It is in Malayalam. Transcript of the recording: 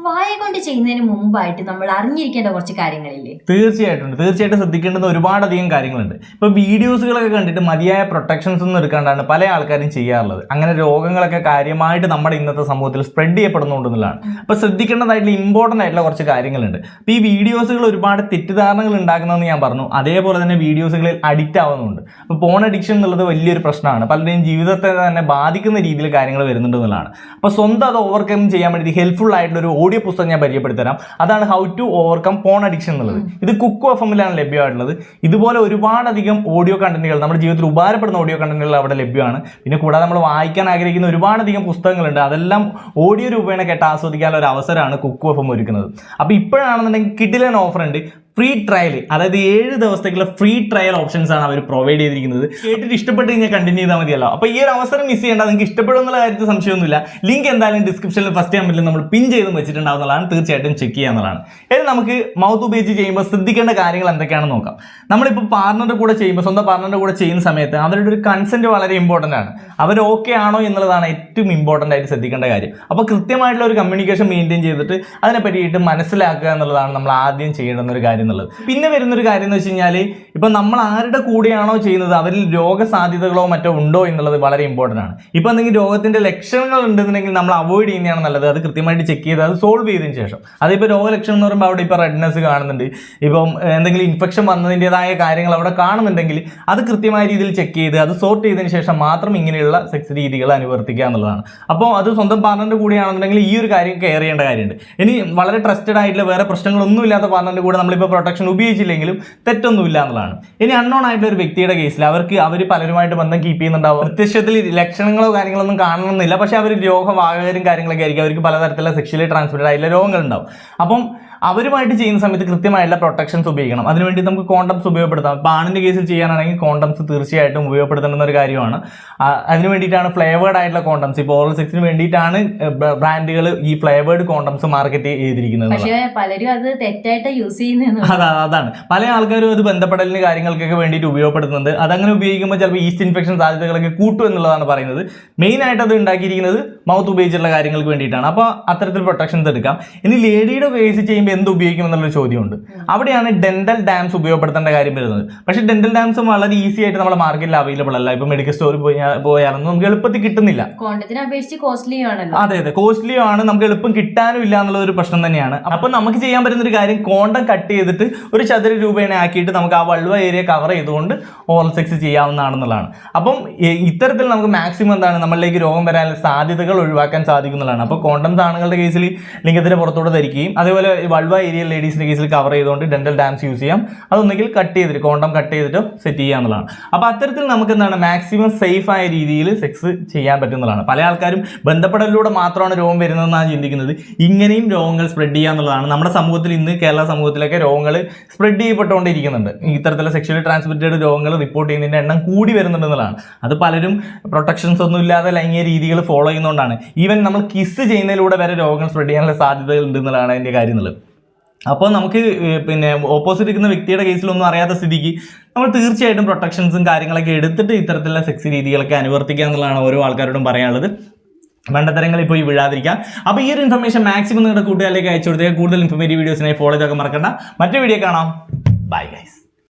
വായ കൊണ്ട് ചെയ്യുന്നതിന് മുമ്പായിട്ട് നമ്മൾ അറിഞ്ഞിരിക്കേണ്ട കുറച്ച് കാര്യങ്ങളില്ലേ? തീർച്ചയായിട്ടും ശ്രദ്ധിക്കേണ്ടുന്ന ഒരുപാടധികം കാര്യങ്ങളുണ്ട്. ഇപ്പൊ വീഡിയോസുകളൊക്കെ കണ്ടിട്ട് മതിയായ പ്രൊട്ടക്ഷൻസ് ഒന്നും എടുക്കാണ്ടാണ് പല ആൾക്കാരും ചെയ്യാറുള്ളത്. അങ്ങനെ രോഗങ്ങളൊക്കെ കാര്യമായിട്ട് നമ്മുടെ ഇന്നത്തെ സമൂഹത്തിൽ സ്പ്രെഡ് ചെയ്യപ്പെടുന്നുണ്ടെന്നുള്ളതാണ്. അപ്പൊ ശ്രദ്ധിക്കേണ്ടതായിട്ടുള്ള ഇമ്പോർട്ടൻ്റ് ആയിട്ടുള്ള കുറച്ച് കാര്യങ്ങളുണ്ട്. അപ്പൊ ഈ വീഡിയോസുകൾ ഒരുപാട് തെറ്റിദ്ധാരണകൾ ഉണ്ടാക്കുന്നതെന്ന് ഞാൻ പറഞ്ഞു. അതേപോലെ തന്നെ വീഡിയോസുകളിൽ അഡിക്റ്റ് ആവുന്നുണ്ട്. അപ്പോൾ ഫോൺ അഡിക്ഷൻ എന്നുള്ളത് വലിയൊരു പ്രശ്നമാണ്. പലരുടെയും ജീവിതത്തെ തന്നെ ബാധിക്കുന്ന രീതിയിൽ കാര്യങ്ങൾ വരുന്നുണ്ടെന്നുള്ളതാണ്. അപ്പോൾ സ്വന്തം അത് ഓവർകം ചെയ്യാൻ വേണ്ടി ഹെൽപ്ഫുൾ ആയിട്ടുള്ള ഒരു ഓഡിയോ പുസ്തകം ഞാൻ പരിചയപ്പെടുത്തരാം. അതാണ് how to overcome phone addiction എന്നുള്ളത്. ഇത് കുക്കു FM-ലാണ് ലഭ്യമായിട്ടുള്ളത്. ഇതുപോലെ ഒരുപാടധികം ഓഡിയോ കണ്ടന്റുകൾ നമ്മുടെ ജീവിതത്തിൽ ഉപകാരപ്പെടുന്ന ഓഡിയോ കണ്ടന്റുകൾ അവിടെ ലഭ്യമാണ്. പിന്നെ കൂടാതെ നമ്മൾ വായിക്കാൻ ആഗ്രഹിക്കുന്ന ഒരുപാടധികം പുസ്തകങ്ങളുണ്ട്. അതെല്ലാം ഓഡിയോ രൂപേണ കേട്ട് ആസ്വദിക്കാനുള്ള ഒരു അവസരമാണ് കുക്കു FM ഒരുക്കുന്നത്. അപ്പോൾ ഇപ്പോഴാണെന്നുണ്ടെങ്കിൽ കിഡിലൻ ഓഫർ ഉണ്ട്. ഫ്രീ ട്രയൽ, അതായത് 7 ദിവസത്തേക്കുള്ള ഫ്രീ ട്രയൽ ഓപ്ഷൻസ് ആണ് അവർ പ്രൊവൈഡ് ചെയ്തിരിക്കുന്നത്. കേട്ടിട്ട് ഇഷ്ടപ്പെട്ട് കഴിഞ്ഞാൽ കണ്ടിന്യൂ ചെയ്താൽ മതിയല്ലോ. അപ്പോൾ ഈ ഒരു അവസരം മിസ് ചെയ്യേണ്ട, നിങ്ങൾക്ക് ഇഷ്ടപ്പെടുന്നുള്ള കാര്യത്തിൽ സംശയമൊന്നുമില്ല. ലിങ്ക് എന്തായാലും ഡിസ്ക്രിപ്ഷനിൽ ഫസ്റ്റ് കമന്റിൽ നമ്മൾ പിൻ ചെയ്ത് വെച്ചിട്ടുണ്ടാവുന്നതാണ്. തീർച്ചയായിട്ടും ചെക്ക് ചെയ്യാവുന്നതാണ്. ഇനി നമുക്ക് മൗത്ത് ഉപയോഗിച്ച് ചെയ്യുമ്പോൾ ശ്രദ്ധിക്കേണ്ട കാര്യങ്ങൾ എന്തൊക്കെയാണെന്ന് നോക്കാം. നമ്മളിപ്പോൾ പാർട്ണറുടെ കൂടെ ചെയ്യുമ്പോൾ, സ്വന്തം പാർട്ണറുടെ കൂടെ ചെയ്യുന്ന സമയത്ത് അവരുടെ ഒരു കൺസെന്റ് വളരെ ഇമ്പോർട്ടൻ്റ് ആണ്. അവർ ഓക്കെ ആണോ എന്നുള്ളതാണ് ഏറ്റവും ഇമ്പോർട്ടൻ്റ് ആയിട്ട് ശ്രദ്ധിക്കേണ്ട കാര്യം. അപ്പോൾ കൃത്യമായിട്ടുള്ള ഒരു കമ്മ്യൂണിക്കേഷൻ മെയിൻറ്റെയിൻ ചെയ്തിട്ട് അതിനെ പറ്റിയിട്ട് മനസ്സിലാക്കുക എന്നുള്ളതാണ് നമ്മൾ ആദ്യം ചെയ്യേണ്ടുന്ന ഒരു കാര്യം. പിന്നെ വരുന്നൊരു കാര്യം എന്ന് വെച്ച് കഴിഞ്ഞാൽ, ഇപ്പൊ നമ്മൾ ആരുടെ കൂടെയാണോ ചെയ്യുന്നത് അവരിൽ രോഗസാധ്യതകളോ മറ്റോ ഉണ്ടോ എന്നുള്ളത് വളരെ ഇമ്പോർട്ടൻ്റ് ആണ്. ഇപ്പൊ എന്തെങ്കിലും രോഗത്തിന്റെ ലക്ഷണങ്ങൾ ഉണ്ടെന്നുണ്ടെങ്കിൽ നമ്മൾ അവോയ്ഡ് ചെയ്യുന്നതാണ് നല്ലത്. അത് കൃത്യമായിട്ട് ചെക്ക് ചെയ്ത് അത് സോൾവ് ചെയ്തതിന് ശേഷം, അതിപ്പോൾ രോഗലക്ഷണം എന്ന് പറയുമ്പോൾ അവിടെ ഇപ്പോൾ റെഡ്നെസ് കാണുന്നുണ്ട്, ഇപ്പം എന്തെങ്കിലും ഇൻഫെക്ഷൻ വന്നതിൻ്റെതായ കാര്യങ്ങൾ അവിടെ കാണുന്നുണ്ടെങ്കിൽ അത് കൃത്യമായ രീതിയിൽ ചെക്ക് ചെയ്ത് അത് സോർട്ട് ചെയ്തതിന് ശേഷം മാത്രം ഇങ്ങനെയുള്ള സെക്സ് രീതികൾ അനുവർത്തിക്കുക എന്നുള്ളതാണ്. അപ്പോൾ അത് സ്വന്തം പാർട്ണറിന്റെ കൂടെയാണെന്നുണ്ടെങ്കിൽ ഈ ഒരു കാര്യം കെയർ ചെയ്യേണ്ട കാര്യമുണ്ട്. ഇനി വളരെ ട്രസ്റ്റഡ് ആയിട്ടുള്ള വേറെ പ്രശ്നങ്ങളൊന്നും ഇല്ലാത്ത പാർട്ണറിന്റെ കൂടെ നമ്മളിപ്പോൾ പ്രൊട്ടക്ഷൻ ഉപയോഗിച്ചില്ലെങ്കിലും തെറ്റൊന്നുമില്ല എന്നുള്ളതാണ്. ഇനി അൺനോൺ ആയിട്ടുള്ള ഒരു വ്യക്തിയുടെ കേസിൽ അവർ പലരുമായിട്ട് ബന്ധം കീപ്പ് ചെയ്യുന്നുണ്ടാവും. പ്രത്യക്ഷത്തിൽ ലക്ഷണങ്ങളോ കാര്യങ്ങളൊന്നും കാണണമെന്നില്ല, പക്ഷെ അവർ രോഗവാഹകരും കാര്യങ്ങളൊക്കെ ആയിരിക്കും. അവർക്ക് പലതരത്തിലുള്ള സെക്ഷലി ട്രാൻസ്മിറ്റഡ് ആയിട്ടുള്ള രോഗങ്ങളുണ്ടാവും. അപ്പം അവരുമായിട്ട് ചെയ്യുന്ന സമയത്ത് കൃത്യമായിട്ടുള്ള പ്രൊട്ടക്ഷൻസ് ഉപയോഗിക്കണം. അതിനുവേണ്ടി നമുക്ക് കോണ്ടംസ് ഉപയോഗപ്പെടുത്താം. ഇപ്പോൾ ആണിൻ്റെ കേസിൽ ചെയ്യാനാണെങ്കിൽ കോണ്ടംസ് തീർച്ചയായിട്ടും ഉപയോഗപ്പെടുത്തേണ്ടുന്ന ഒരു കാര്യമാണ്. അതിന് വേണ്ടിയിട്ടാണ് ഫ്ലേവേർഡ് ആയിട്ടുള്ള കോണ്ടംസ്, ഇപ്പോൾ ഓറൽ സെക്സിന് വേണ്ടിയിട്ടാണ് ബ്രാൻഡുകൾ ഈ ഫ്ലേവേർഡ് കോണ്ടംസ് മാർക്കറ്റ് ചെയ്തിരിക്കുന്നത്. പക്ഷേ പലരും അത് തെറ്റായിട്ട് യൂസ് ചെയ്യുന്നത്. അതാണ് പല ആൾക്കാരും അത് ബന്ധപ്പെടലിന് കാര്യങ്ങൾക്കൊക്കെ വേണ്ടിയിട്ട് ഉപയോഗപ്പെടുത്തുന്നുണ്ട്. അതങ്ങനെ ഉപയോഗിക്കുമ്പോൾ ചിലപ്പോൾ ഈസ്റ്റ് ഇൻഫെക്ഷൻ സാധ്യതകളൊക്കെ കൂട്ടും എന്നുള്ളതാണ് പറയുന്നത്. മെയിനായിട്ട് അത് ഉണ്ടാക്കിയിരിക്കുന്നത് മൗത്ത് ഉപയോഗിച്ചുള്ള കാര്യങ്ങൾക്ക് വേണ്ടിയിട്ടാണ്. അപ്പോൾ അത്തരത്തിൽ പ്രൊട്ടക്ഷൻസ് എടുക്കാം. ഇനി ലേഡിയുടെ കേസ് ചെയ്യുമ്പോൾ എന്ത് ഉപയോഗിക്കും എന്നുള്ളൊരു ചോദ്യമുണ്ട്. അവിടെയാണ് ഡെന്റൽ ഡാംസ് ഉപയോഗപ്പെടുത്തേണ്ട കാര്യം വരുന്നത്. പക്ഷേ ഡെന്റൽ ഡാംസ് വളരെ ഈസി ആയിട്ട് നമ്മുടെ മാർക്കറ്റിൽ അവൈലബിൾ അല്ല. ഇപ്പൊ മെഡിക്കൽ സ്റ്റോറിൽ പോയാലൊന്നും നമുക്ക് എളുപ്പത്തിൽ കിട്ടുന്നില്ല. അതെ, കോസ്റ്റ്ലിയും ആണ്, നമുക്ക് എളുപ്പം കിട്ടാനും ഇല്ല എന്നുള്ള ഒരു പ്രശ്നം തന്നെയാണ്. അപ്പൊ നമുക്ക് ചെയ്യാൻ പറ്റുന്ന ഒരു കാര്യം, കോണ്ടം കട്ട് ചെയ്തിട്ട് ഒരു ചതുര രൂപേണ ആക്കിയിട്ട് നമുക്ക് ആ വൾവ ഏരിയ കവർ ചെയ്തുകൊണ്ട് ഓറൽ സെക്സ് ചെയ്യാവുന്നതാണെന്നുള്ളതാണ്. അപ്പം ഇത്തരത്തിൽ നമുക്ക് മാക്സിമം എന്താണ് നമ്മളിലേക്ക് രോഗം വരാനുള്ള സാധ്യതകൾ ഒഴിവാക്കാൻ സാധിക്കുന്നതാണ്. അപ്പോൾ കോണ്ടംസ് ആണുങ്ങളുടെ കേസിൽ ലിംഗത്തിന്റെ പുറത്തോടെ ധരിക്കുകയും, അതേപോലെ വൾവ ഏരിയ ലേഡീസിന്റെ കേസിൽ കവർ ചെയ്തുകൊണ്ട് ഡെന്റൽ ഡാംസ് യൂസ് ചെയ്യാം. അതൊന്നെങ്കിൽ കട്ട് ചെയ്തിട്ട് കോണ്ടം കട്ട് ചെയ്തിട്ട് സെറ്റ് ചെയ്യാന്നുള്ളതാണ്. അപ്പോൾ അത്തരത്തിൽ നമുക്ക് എന്താണ് മാക്സിമം സേഫ് ആയ രീതിയിൽ സെക്സ് ചെയ്യാൻ പറ്റുന്നതാണ്. പല ആൾക്കാരും ബന്ധപ്പെടലിലൂടെ മാത്രമാണ് രോഗം വരുന്നതെന്നാണ് ചിന്തിക്കുന്നത്. ഇങ്ങനെയും രോഗങ്ങൾ സ്പ്രെഡ് ചെയ്യാന്നുള്ളതാണ്. നമ്മുടെ സമൂഹത്തിൽ ഇന്ന് കേരള സമൂഹത്തിലൊക്കെ രോഗങ്ങൾ സ്പ്രെഡ് ചെയ്യപ്പെട്ടുകൊണ്ടിരിക്കുന്നുണ്ട്. ഇത്തരത്തിലുള്ള സെക്ഷലി ട്രാൻസ്മിറ്റഡ് രോഗങ്ങൾ റിപ്പോർട്ട് ചെയ്യുന്നതിൻ്റെ എണ്ണം കൂടി വരുന്നുണ്ടെന്നുള്ളതാണ്. അത് പലരും പ്രൊട്ടക്ഷൻസ് ഒന്നും ഇല്ലാതെ ലൈംഗിക രീതികൾ ഫോളോ ചെയ്യുന്നതുകൊണ്ടാണ്. ഈവൻ നമ്മൾ കിസ് ചെയ്യുന്നതിലൂടെ വരെ രോഗങ്ങൾ സ്പ്രെഡ് ചെയ്യാനുള്ള സാധ്യതകൾ ഉണ്ടെന്നുള്ളതാണ് അതിൻ്റെ കാര്യം എന്നുള്ളത്. അപ്പോൾ നമുക്ക് പിന്നെ ഓപ്പോസിറ്റ് ഇരിക്കുന്ന വ്യക്തിയുടെ കേസിലൊന്നും അറിയാത്ത സ്ഥിതിക്ക് നമ്മൾ തീർച്ചയായിട്ടും പ്രൊട്ടക്ഷൻസും കാര്യങ്ങളൊക്കെ എടുത്തിട്ട് ഇത്തരത്തിലുള്ള സെക്സ് രീതികളൊക്കെ അനുവർത്തിക്കുക എന്നുള്ളതാണ് ഓരോ ആൾക്കാരോടും പറയാനുള്ളത്. മണ്ടത്തരങ്ങൾ ഇപ്പോൾ ഈ വിഴാതിരിക്കാം. അപ്പോൾ ഈ ഒരു ഇൻഫർമേഷൻ മാക്സിമം നിങ്ങളുടെ കൂട്ടുകാരിലേക്ക് അയച്ചു കൊടുത്തേക്ക്. കൂടുതൽ ഇൻഫോർമേറ്റീവ് വീഡിയോസിനായി ഫോളോ ചെയ്തൊക്കെ മറക്കണ്ട. മറ്റൊരു വീഡിയോ കാണാം. Bye guys.